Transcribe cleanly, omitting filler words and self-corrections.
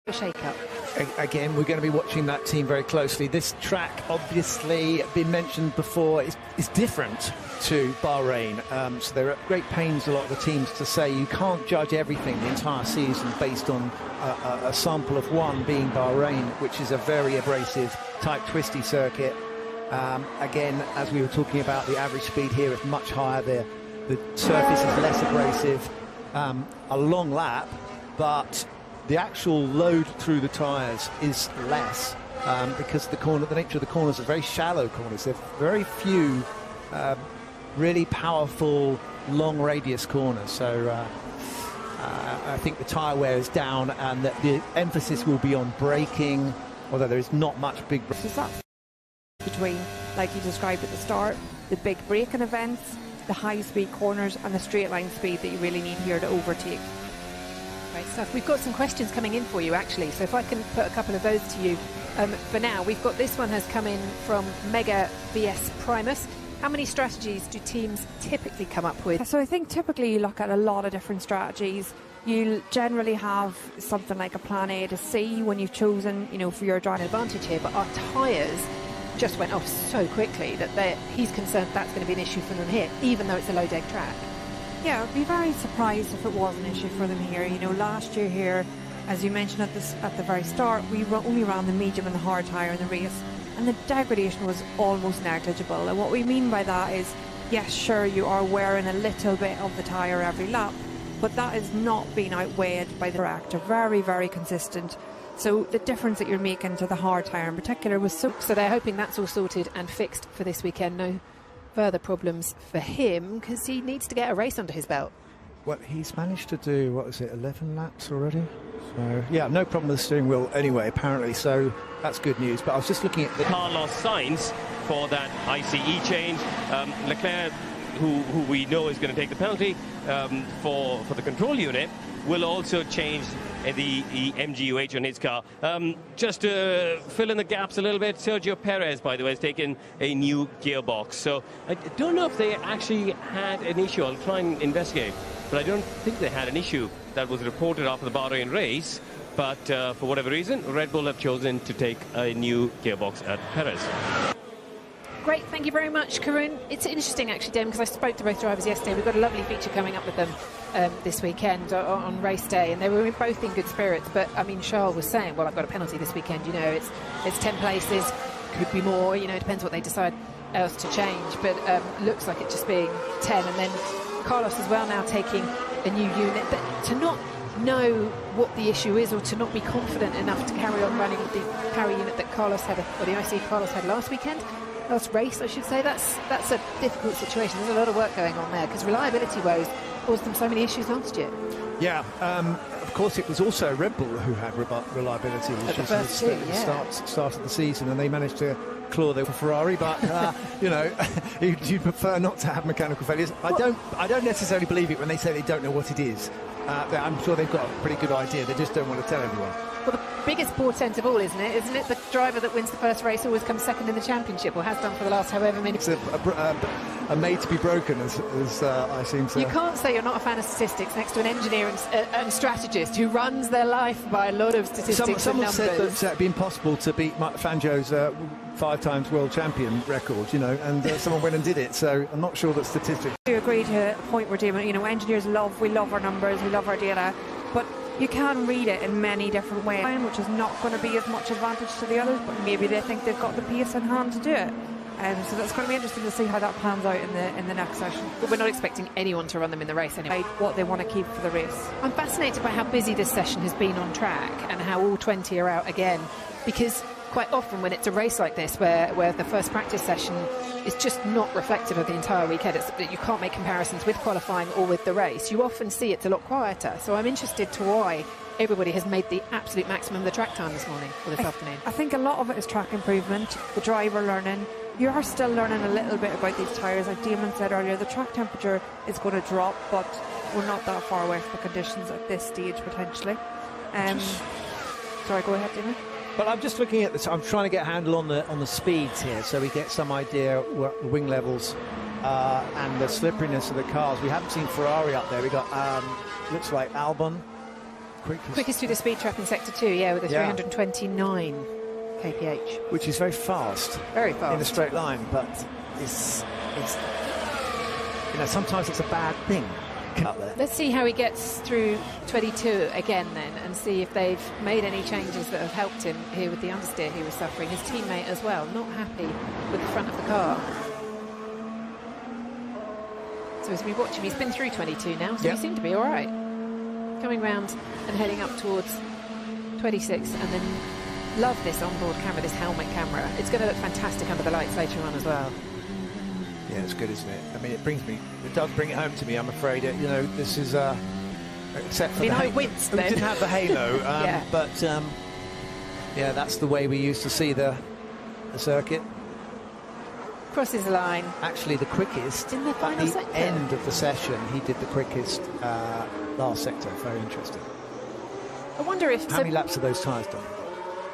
A shake-up. Again, we're going to be watching that team very closely. This track, obviously, been mentioned before, is different to Bahrain. So they're at great pains, a lot of the teams, to say you can't judge everything the entire season based on a sample of one being Bahrain, which is a very abrasive, tight, twisty circuit. Again, as we were talking about, the average speed here is much higher. The surface is less abrasive. A long lap, but the actual load through the tyres is less because the nature of the corners are very shallow corners. There are very few really powerful long radius corners. So I think the tyre wear is down, and that the emphasis will be on braking, although there is not much big braking. Is that between, like you described at the start, the big braking events, the high-speed corners and the straight-line speed that you really need here to overtake? Great stuff. We've got some questions coming in for you, actually, so if I can put a couple of those to you. For now, we've got this one has come in from Mega VS Primus. How many strategies do teams typically come up with? So I think typically you look at a lot of different strategies. You'll generally have something like a plan A to C when you've chosen, for your driving advantage here, but our tyres just went off so quickly that he's concerned that's going to be an issue for them here, even though it's a low-deck track. Yeah, I'd be very surprised if it was an issue for them here. Last year here, as you mentioned at the very start, we only ran the medium and the hard tyre in the race, and the degradation was almost negligible. And what we mean by that is, yes, sure, you are wearing a little bit of the tyre every lap, but that is not being outweighed by the reactor. Very, very consistent. So the difference that you're making to the hard tyre in particular was so they're hoping that's all sorted and fixed for this weekend. No further problems for him, because he needs to get a race under his belt. Well, he's managed to do, 11 laps already? So, yeah, no problem with the steering wheel anyway, apparently, so that's good news. But I was just looking at the Carlos Sainz for that ICE change. Leclerc, who we know is going to take the penalty for the control unit, will also change the MGUH on his car. Just to fill in the gaps a little bit, Sergio Perez, by the way, has taken a new gearbox. So I don't know if they actually had an issue. I'll try and investigate. But I don't think they had an issue that was reported after the Bahrain race. But for whatever reason, Red Bull have chosen to take a new gearbox at Perez. Great, thank you very much, Karun. It's interesting, actually, Dan, because I spoke to both drivers yesterday. We've got a lovely feature coming up with them this weekend on race day, and they were both in good spirits. But, Charles was saying, well, I've got a penalty this weekend, it's 10 places, could be more, depends what they decide else to change. But looks like it just being 10. And then Carlos as well now taking a new unit. But to not know what the issue is, or to not be confident enough to carry on running with the carry unit that Carlos had, or the IC Carlos had last race, I should say, that's a difficult situation. There's a lot of work going on there, because reliability woes caused them so many issues last year. Yeah, of course, it was also Red Bull who had reliability issues at the start of the season, and they managed to claw their Ferrari. But you'd prefer not to have mechanical failures. I don't necessarily believe it when they say they don't know what it is. I'm sure they've got a pretty good idea. They just don't want to tell everyone. Well, the biggest portent of all, isn't it? The driver that wins the first race always comes second in the championship, or has done for the last however many. It's a made to be broken, as I seem to. You can't say you're not a fan of statistics next to an engineer and strategist who runs their life by a lot of statistics. Someone said that it'd be impossible to beat Mike Fangio's 5 times world champion record, and someone went and did it. So I'm not sure that statistics. I agree to a point where engineers we love our numbers, we love our data, but you can read it in many different ways, which is not going to be as much advantage to the others, but maybe they think they've got the pace in hand to do it. So that's going to be interesting to see how that plans out in the next session. But we're not expecting anyone to run them in the race anyway. What they want to keep for the race. I'm fascinated by how busy this session has been on track, and how all 20 are out again, because quite often when it's a race like this where the first practice session is just not reflective of the entire weekend, you can't make comparisons with qualifying or with the race, you often see it's a lot quieter. So I'm interested to why everybody has made the absolute maximum of the track time this morning or this afternoon. I think a lot of it is track improvement, the driver learning. You are still learning a little bit about these tyres. Like Damon said earlier, the track temperature is going to drop, but we're not that far away from the conditions at this stage potentially. Sorry, go ahead, Damon. But I'm just looking at this. I'm trying to get a handle on the speeds here, so we get some idea what the wing levels and the slipperiness of the cars. We haven't seen Ferrari up there. We got looks like Albon Quickest through the speed trap in Sector 2, yeah, with a 329 kph. Which is very fast. Very fast. In a straight line, but it's you know, sometimes it's a bad thing out there. Let's see how he gets through 22 again then, and see if they've made any changes that have helped him here with the understeer he was suffering. His teammate as well, not happy with the front of the car. So as we watch him, he's been through 22 now, so he seemed to be all right. Coming round and heading up towards 26, and then love this onboard camera, this helmet camera. It's going to look fantastic under the lights later on as well. Yeah, it's good, isn't it? I mean, it does bring it home to me, I'm afraid. You know, this is, except for I winced we then. didn't have the halo, but yeah, that's the way we used to see the circuit. Crosses the line. Actually, the quickest in the final sector. End of the session, he did the quickest last sector. Very interesting. I wonder if... How many laps have those tyres done?